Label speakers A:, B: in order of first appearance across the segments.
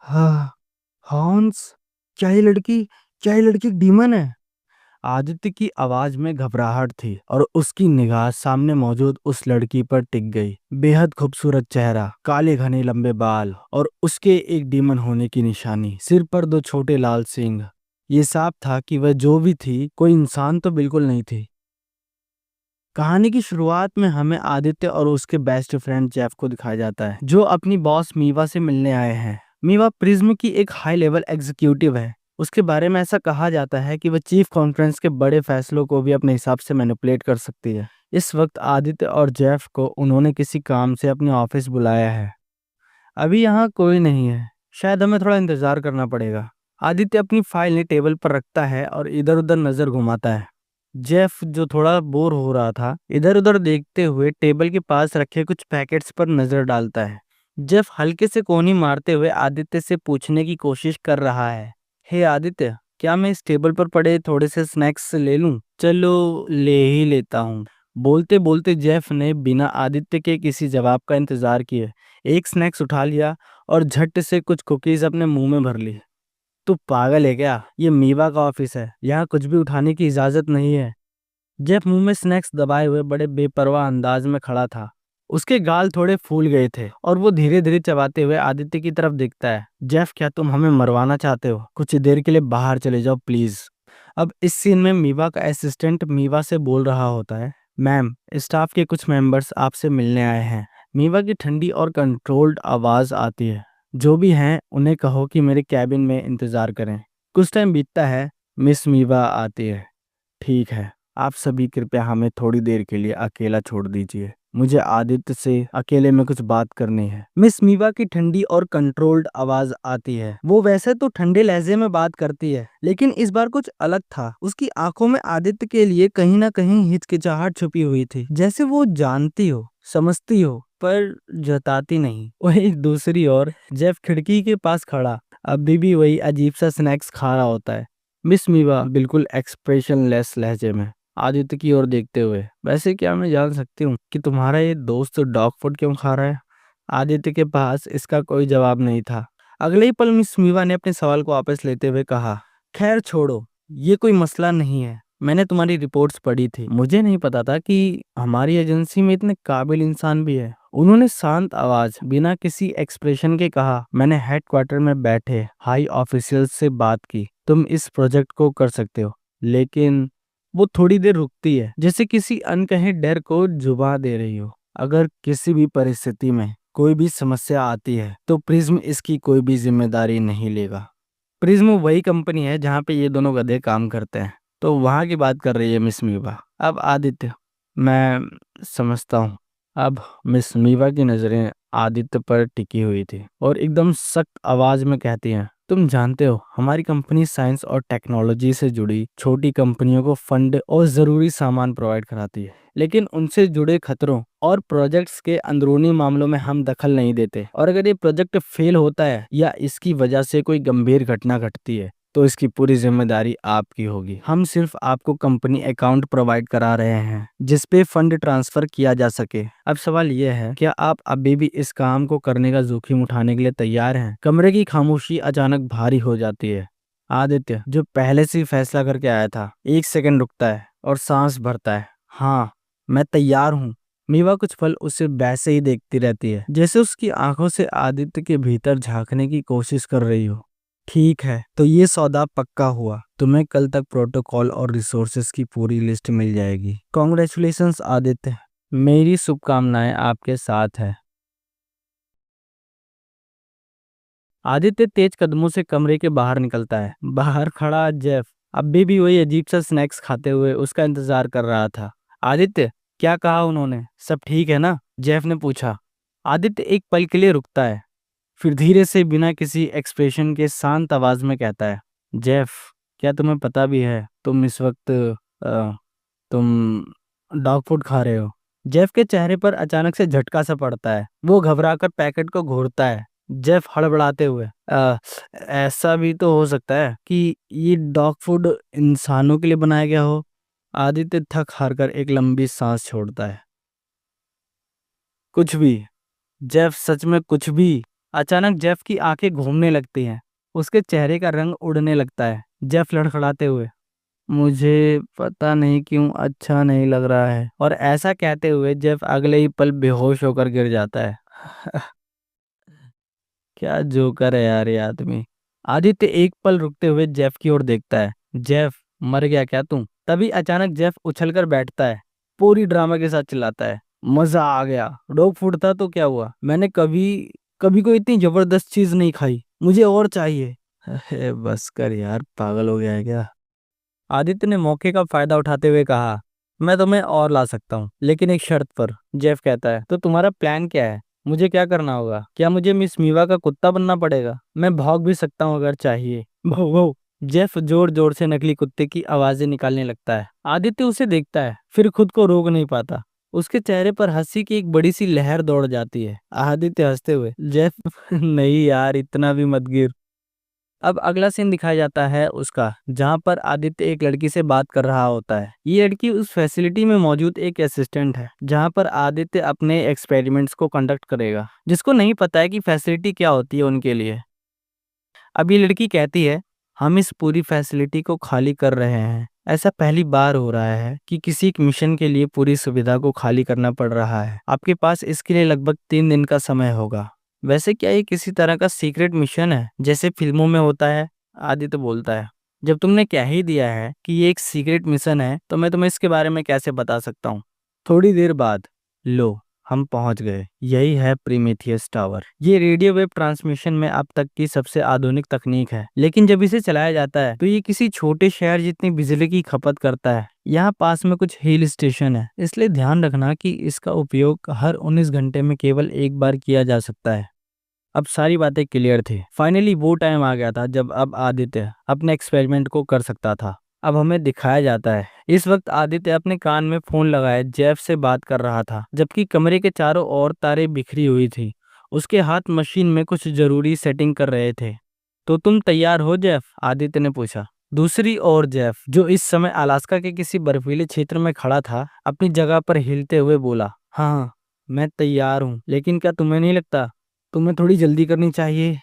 A: हाँ, हॉन्स, क्या ये लड़की एक डीमन है? आदित्य की आवाज में घबराहट थी और उसकी निगाह सामने मौजूद उस लड़की पर टिक गई। बेहद खूबसूरत चेहरा, काले घने लंबे बाल और उसके एक डीमन होने की निशानी। सिर पर दो छोटे लाल सींग। ये साफ था कि वह जो भी थी, कोई इंसान तो बिल्कुल नहीं थी। कहानी की शुरुआत में हमें आदित्य और उसके बेस्ट फ्रेंड जेफ को दिखाया जाता है, जो अपनी बॉस मीवा से मिलने आए हैं। मीवा प्रिज्म की एक हाई लेवल एग्जीक्यूटिव है। उसके बारे में ऐसा कहा जाता है कि वह चीफ कॉन्फ्रेंस के बड़े फैसलों को भी अपने हिसाब से मैनिपुलेट कर सकती है। इस वक्त आदित्य और जेफ को उन्होंने किसी काम से अपने ऑफिस बुलाया है। अभी यहाँ कोई नहीं है, शायद हमें थोड़ा इंतजार करना पड़ेगा। आदित्य अपनी फाइल ने टेबल पर रखता है और इधर उधर नजर घुमाता है। जेफ, जो थोड़ा बोर हो रहा था, इधर उधर देखते हुए टेबल के पास रखे कुछ पैकेट्स पर नजर डालता है। जेफ हल्के से कोहनी मारते हुए आदित्य से पूछने की कोशिश कर रहा है, हे आदित्य, क्या मैं इस टेबल पर पड़े थोड़े से स्नैक्स ले लूं? चलो, ले ही लेता हूँ। बोलते बोलते जेफ ने बिना आदित्य के किसी जवाब का इंतजार किए एक स्नैक्स उठा लिया और झट से कुछ कुकीज अपने मुंह में भर ली। तू पागल है क्या? ये मीवा का ऑफिस है, यहाँ कुछ भी उठाने की इजाजत नहीं है। जेफ मुंह में स्नैक्स दबाए हुए बड़े बेपरवाह अंदाज में खड़ा था। उसके गाल थोड़े फूल गए थे और वो धीरे धीरे चबाते हुए आदित्य की तरफ देखता है। जेफ, क्या तुम हमें मरवाना चाहते हो? कुछ देर के लिए बाहर चले जाओ प्लीज। अब इस सीन में मीवा का असिस्टेंट मीवा से बोल रहा होता है, मैम, स्टाफ के कुछ मेंबर्स आपसे मिलने आए हैं। मीवा की ठंडी और कंट्रोल्ड आवाज आती है, जो भी हैं उन्हें कहो कि मेरे कैबिन में इंतजार करें। कुछ टाइम बीतता है। मिस मीवा आती है। ठीक है, आप सभी कृपया हमें थोड़ी देर के लिए अकेला छोड़ दीजिए, मुझे आदित्य से अकेले में कुछ बात करनी है। मिस मीवा की ठंडी और कंट्रोल्ड आवाज आती है। वो वैसे तो ठंडे लहजे में बात करती है, लेकिन इस बार कुछ अलग था। उसकी आंखों में आदित्य के लिए कहीं ना कहीं हिचकिचाहट छुपी हुई थी, जैसे वो जानती हो, समझती हो, पर जताती नहीं। वही दूसरी ओर जेफ खिड़की के पास खड़ा अभी भी वही अजीब सा स्नैक्स खा रहा होता है। मिस मीवा बिल्कुल एक्सप्रेशनलेस लहजे में आदित्य की ओर देखते हुए, वैसे क्या मैं जान सकती हूँ कि तुम्हारा ये दोस्त डॉग फूड क्यों खा रहा है? आदित्य के पास इसका कोई जवाब नहीं था। अगले ही पल मिस मीवा ने अपने सवाल को वापस लेते हुए कहा, खैर छोड़ो, ये कोई मसला नहीं है। मैंने तुम्हारी रिपोर्ट्स पढ़ी थी, मुझे नहीं पता था कि हमारी एजेंसी में इतने काबिल इंसान भी है। उन्होंने शांत आवाज बिना किसी एक्सप्रेशन के कहा, मैंने हेडक्वार्टर में बैठे हाई ऑफिशियल्स से बात की, तुम इस प्रोजेक्ट को कर सकते हो। लेकिन वो थोड़ी देर रुकती है, जैसे किसी अनकहे डर को जुबा दे रही हो। अगर किसी भी परिस्थिति में कोई भी समस्या आती है तो प्रिज्म इसकी कोई भी जिम्मेदारी नहीं लेगा। प्रिज्म वही कंपनी है जहाँ पे ये दोनों गधे काम करते हैं, तो वहां की बात कर रही है मिस मीवा। अब आदित्य, मैं समझता हूँ। अब मिस मीवा की नजरें आदित्य पर टिकी हुई थी और एकदम सख्त आवाज में कहती हैं, तुम जानते हो हमारी कंपनी साइंस और टेक्नोलॉजी से जुड़ी छोटी कंपनियों को फंड और जरूरी सामान प्रोवाइड कराती है, लेकिन उनसे जुड़े खतरों और प्रोजेक्ट्स के अंदरूनी मामलों में हम दखल नहीं देते। और अगर ये प्रोजेक्ट फेल होता है या इसकी वजह से कोई गंभीर घटना घटती है तो इसकी पूरी जिम्मेदारी आपकी होगी। हम सिर्फ आपको कंपनी अकाउंट प्रोवाइड करा रहे हैं जिस पे फंड ट्रांसफर किया जा सके। अब सवाल यह है, क्या आप अभी भी इस काम को करने का जोखिम उठाने के लिए तैयार हैं? कमरे की खामोशी अचानक भारी हो जाती है। आदित्य, जो पहले से ही फैसला करके आया था, एक सेकंड रुकता है और सांस भरता है। हाँ, मैं तैयार हूँ। मीवा कुछ पल उसे वैसे ही देखती रहती है, जैसे उसकी आंखों से आदित्य के भीतर झांकने की कोशिश कर रही हो। ठीक है, तो ये सौदा पक्का हुआ। तुम्हें कल तक प्रोटोकॉल और रिसोर्सेज की पूरी लिस्ट मिल जाएगी। कॉन्ग्रेचुलेशंस आदित्य, मेरी शुभकामनाएं आपके साथ है। आदित्य तेज कदमों से कमरे के बाहर निकलता है। बाहर खड़ा जेफ अभी भी वही अजीब सा स्नैक्स खाते हुए उसका इंतजार कर रहा था। आदित्य, क्या कहा उन्होंने? सब ठीक है ना? जेफ ने पूछा। आदित्य एक पल के लिए रुकता है, फिर धीरे से बिना किसी एक्सप्रेशन के शांत आवाज में कहता है, जेफ, क्या तुम्हें पता भी है तुम इस वक्त तुम डॉग फूड खा रहे हो? जेफ के चेहरे पर अचानक से झटका सा पड़ता है। वो घबराकर पैकेट को घूरता है। जेफ हड़बड़ाते हुए, ऐसा भी तो हो सकता है कि ये डॉग फूड इंसानों के लिए बनाया गया हो। आदित्य थक हार कर एक लंबी सांस छोड़ता है। कुछ भी जेफ, सच में कुछ भी? अचानक जेफ की आंखें घूमने लगती हैं। उसके चेहरे का रंग उड़ने लगता है। जेफ लड़खड़ाते हुए, मुझे पता नहीं क्यों अच्छा नहीं लग रहा है। और ऐसा कहते हुए जेफ अगले ही पल बेहोश होकर गिर जाता है। क्या जोकर है यार ये आदमी। आदित्य एक पल रुकते हुए जेफ की ओर देखता है। जेफ, मर गया क्या तू? तभी अचानक जेफ उछलकर बैठता है, पूरी ड्रामा के साथ चिल्लाता है, मजा आ गया। डॉग फूड था तो क्या हुआ? मैंने कभी कभी कोई इतनी जबरदस्त चीज नहीं खाई, मुझे और चाहिए। अरे बस कर यार, पागल हो गया है क्या? आदित्य ने मौके का फायदा उठाते हुए कहा, मैं तुम्हें और ला सकता हूँ, लेकिन एक शर्त पर। जेफ कहता है, तो तुम्हारा प्लान क्या है? मुझे क्या करना होगा? क्या मुझे मिस मीवा का कुत्ता बनना पड़ेगा? मैं भाग भी सकता हूँ अगर चाहिए। भौ भौ। जेफ जोर जोर से नकली कुत्ते की आवाजें निकालने लगता है। आदित्य उसे देखता है, फिर खुद को रोक नहीं पाता। उसके चेहरे पर हंसी की एक बड़ी सी लहर दौड़ जाती है। आदित्य हंसते हुए, जेफ नहीं यार, इतना भी मत गिर। अब अगला सीन दिखाया जाता है उसका, जहाँ पर आदित्य एक लड़की से बात कर रहा होता है। ये लड़की उस फैसिलिटी में मौजूद एक असिस्टेंट है, जहाँ पर आदित्य अपने एक्सपेरिमेंट्स को कंडक्ट करेगा, जिसको नहीं पता है कि फैसिलिटी क्या होती है उनके लिए। अब ये लड़की कहती है, हम इस पूरी फैसिलिटी को खाली कर रहे हैं। ऐसा पहली बार हो रहा है कि किसी एक मिशन के लिए पूरी सुविधा को खाली करना पड़ रहा है। आपके पास इसके लिए लगभग 3 दिन का समय होगा। वैसे क्या ये किसी तरह का सीक्रेट मिशन है, जैसे फिल्मों में होता है? आदित्य बोलता है, जब तुमने कह ही दिया है कि ये एक सीक्रेट मिशन है, तो मैं तुम्हें इसके बारे में कैसे बता सकता हूँ। थोड़ी देर बाद, लो, हम पहुंच गए। यही है प्रीमेथियस टावर। ये रेडियो वेव ट्रांसमिशन में अब तक की सबसे आधुनिक तकनीक है, लेकिन जब इसे चलाया जाता है तो ये किसी छोटे शहर जितनी बिजली की खपत करता है। यहाँ पास में कुछ हिल स्टेशन है, इसलिए ध्यान रखना कि इसका उपयोग हर 19 घंटे में केवल एक बार किया जा सकता है। अब सारी बातें क्लियर थी। फाइनली वो टाइम आ गया था जब अब आदित्य अपने एक्सपेरिमेंट को कर सकता था। अब हमें दिखाया जाता है, इस वक्त आदित्य अपने कान में फोन लगाए जेफ से बात कर रहा था, जबकि कमरे के चारों ओर तारें बिखरी हुई थी। उसके हाथ मशीन में कुछ जरूरी सेटिंग कर रहे थे। तो तुम तैयार हो जेफ? आदित्य ने पूछा। दूसरी ओर जेफ, जो इस समय अलास्का के किसी बर्फीले क्षेत्र में खड़ा था, अपनी जगह पर हिलते हुए बोला, हाँ, मैं तैयार हूँ, लेकिन क्या तुम्हें नहीं लगता तुम्हें थोड़ी जल्दी करनी चाहिए?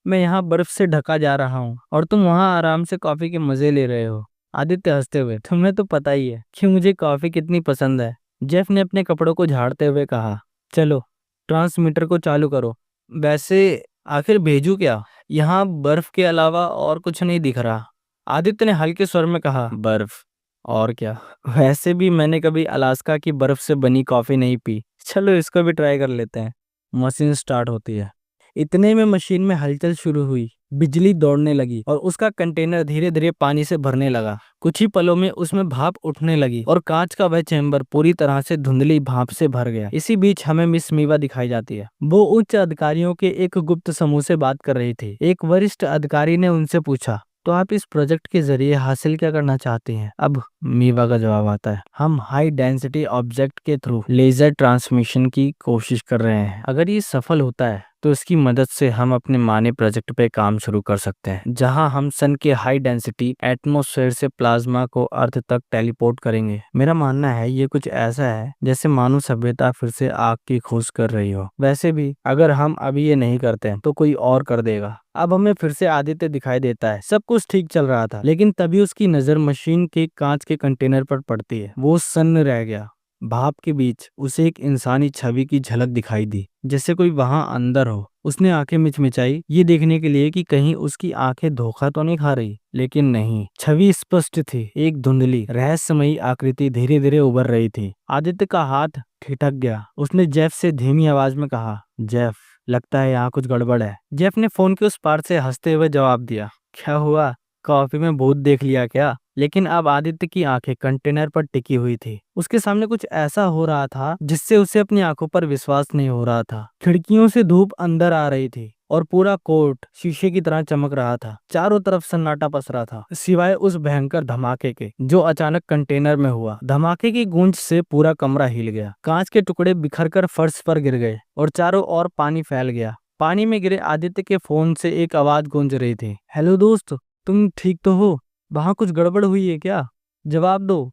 A: मैं यहाँ बर्फ से ढका जा रहा हूँ और तुम वहाँ आराम से कॉफी के मजे ले रहे हो। आदित्य हंसते हुए, तुम्हें तो पता ही है कि मुझे कॉफी कितनी पसंद है। जेफ ने अपने कपड़ों को झाड़ते हुए कहा, चलो ट्रांसमीटर को चालू करो। वैसे आखिर भेजू क्या? यहाँ बर्फ के अलावा और कुछ नहीं दिख रहा। आदित्य ने हल्के स्वर में कहा, बर्फ और क्या? वैसे भी मैंने कभी अलास्का की बर्फ से बनी कॉफी नहीं पी। चलो इसको भी ट्राई कर लेते हैं। मशीन स्टार्ट होती है। इतने में मशीन में हलचल शुरू हुई, बिजली दौड़ने लगी और उसका कंटेनर धीरे धीरे पानी से भरने लगा। कुछ ही पलों में उसमें भाप उठने लगी और कांच का वह चैम्बर पूरी तरह से धुंधली भाप से भर गया। इसी बीच हमें मिस मीवा दिखाई जाती है। वो उच्च अधिकारियों के एक गुप्त समूह से बात कर रही थी। एक वरिष्ठ अधिकारी ने उनसे पूछा, तो आप इस प्रोजेक्ट के जरिए हासिल क्या करना चाहते हैं? अब मीवा का जवाब आता है, हम हाई डेंसिटी ऑब्जेक्ट के थ्रू लेजर ट्रांसमिशन की कोशिश कर रहे हैं। अगर ये सफल होता है तो इसकी मदद से हम अपने माने प्रोजेक्ट पे काम शुरू कर सकते हैं, जहां हम सन के हाई डेंसिटी एटमॉस्फेयर से प्लाज्मा को अर्थ तक टेलीपोर्ट करेंगे। मेरा मानना है ये कुछ ऐसा है जैसे मानव सभ्यता फिर से आग की खोज कर रही हो। वैसे भी अगर हम अभी ये नहीं करते हैं तो कोई और कर देगा। अब हमें फिर से आदित्य दिखाई देता है। सब कुछ ठीक चल रहा था, लेकिन तभी उसकी नजर मशीन के कांच के कंटेनर पर पड़ती है। वो सन्न रह गया। भाप के बीच उसे एक इंसानी छवि की झलक दिखाई दी, जैसे कोई वहां अंदर हो। उसने आंखें मिचमिचाई, ये देखने के लिए कि कहीं उसकी आंखें धोखा तो नहीं खा रही, लेकिन नहीं, छवि स्पष्ट थी। एक धुंधली रहस्यमयी आकृति धीरे धीरे उभर रही थी। आदित्य का हाथ ठिठक गया। उसने जेफ से धीमी आवाज में कहा, जेफ, लगता है यहाँ कुछ गड़बड़ है। जेफ ने फोन के उस पार से हंसते हुए जवाब दिया, क्या हुआ? कॉफी में भूत देख लिया क्या? लेकिन अब आदित्य की आंखें कंटेनर पर टिकी हुई थी। उसके सामने कुछ ऐसा हो रहा था जिससे उसे अपनी आंखों पर विश्वास नहीं हो रहा था। खिड़कियों से धूप अंदर आ रही थी और पूरा कोर्ट शीशे की तरह चमक रहा था। चारों तरफ सन्नाटा पसरा था, सिवाय उस भयंकर धमाके के जो अचानक कंटेनर में हुआ। धमाके की गूंज से पूरा कमरा हिल गया। कांच के टुकड़े बिखरकर फर्श पर गिर गए और चारों ओर पानी फैल गया। पानी में गिरे आदित्य के फोन से एक आवाज गूंज रही थी, हेलो दोस्त, तुम ठीक तो हो? वहां कुछ गड़बड़ हुई है क्या? जवाब दो,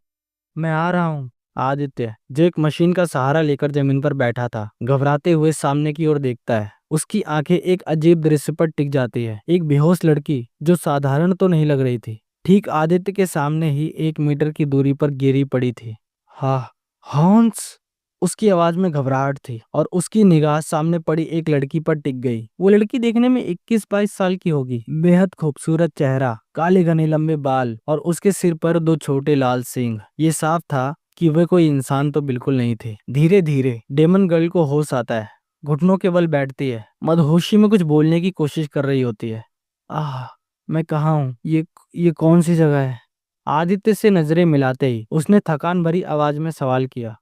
A: मैं आ रहा हूँ। आदित्य, जो एक मशीन का सहारा लेकर जमीन पर बैठा था, घबराते हुए सामने की ओर देखता है। उसकी आंखें एक अजीब दृश्य पर टिक जाती है। एक बेहोश लड़की जो साधारण तो नहीं लग रही थी, ठीक आदित्य के सामने ही 1 मीटर की दूरी पर गिरी पड़ी थी। हाँ, हॉन्स। उसकी आवाज में घबराहट थी और उसकी निगाह सामने पड़ी एक लड़की पर टिक गई। वो लड़की देखने में 21-22 साल की होगी। बेहद खूबसूरत चेहरा, काले घने लंबे बाल और उसके सिर पर 2 छोटे लाल सींग। ये साफ था कि वह कोई इंसान तो बिल्कुल नहीं थी। धीरे धीरे डेमन गर्ल को होश आता है। घुटनों के बल बैठती है, मदहोशी में कुछ बोलने की कोशिश कर रही होती है। आह, मैं कहाँ हूँ? ये कौन सी जगह है? आदित्य से नजरें मिलाते ही उसने थकान भरी आवाज में सवाल किया।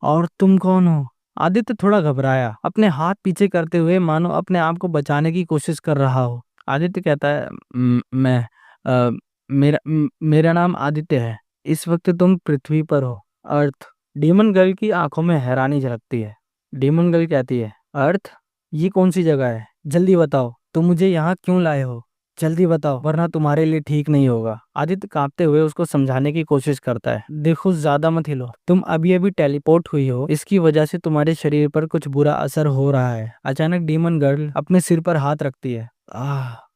A: और तुम कौन हो? आदित्य थोड़ा घबराया, अपने हाथ पीछे करते हुए मानो अपने आप को बचाने की कोशिश कर रहा हो। आदित्य कहता है, मैं अ, मेरा नाम आदित्य है। इस वक्त तुम पृथ्वी पर हो, अर्थ। डीमन गर्ल की आंखों में हैरानी झलकती है। डीमन गर्ल कहती है, अर्थ? ये कौन सी जगह है? जल्दी बताओ, तुम मुझे यहाँ क्यों लाए हो? जल्दी बताओ, वरना तुम्हारे लिए ठीक नहीं होगा। आदित्य कांपते हुए उसको समझाने की कोशिश करता है। देखो, ज्यादा मत हिलो। तुम अभी अभी टेलीपोर्ट हुई हो, इसकी वजह से तुम्हारे शरीर पर कुछ बुरा असर हो रहा है। अचानक डीमन गर्ल अपने सिर पर हाथ रखती है।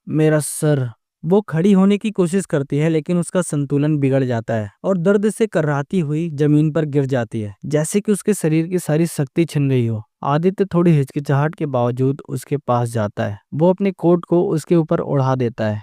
A: मेरा सर। वो खड़ी होने की कोशिश करती है, लेकिन उसका संतुलन बिगड़ जाता है और दर्द से कर्राती हुई जमीन पर गिर जाती है, जैसे कि उसके शरीर की सारी शक्ति छिन रही हो। आदित्य थोड़ी हिचकिचाहट के बावजूद उसके पास जाता है। वो अपने कोट को उसके ऊपर ओढ़ा देता है।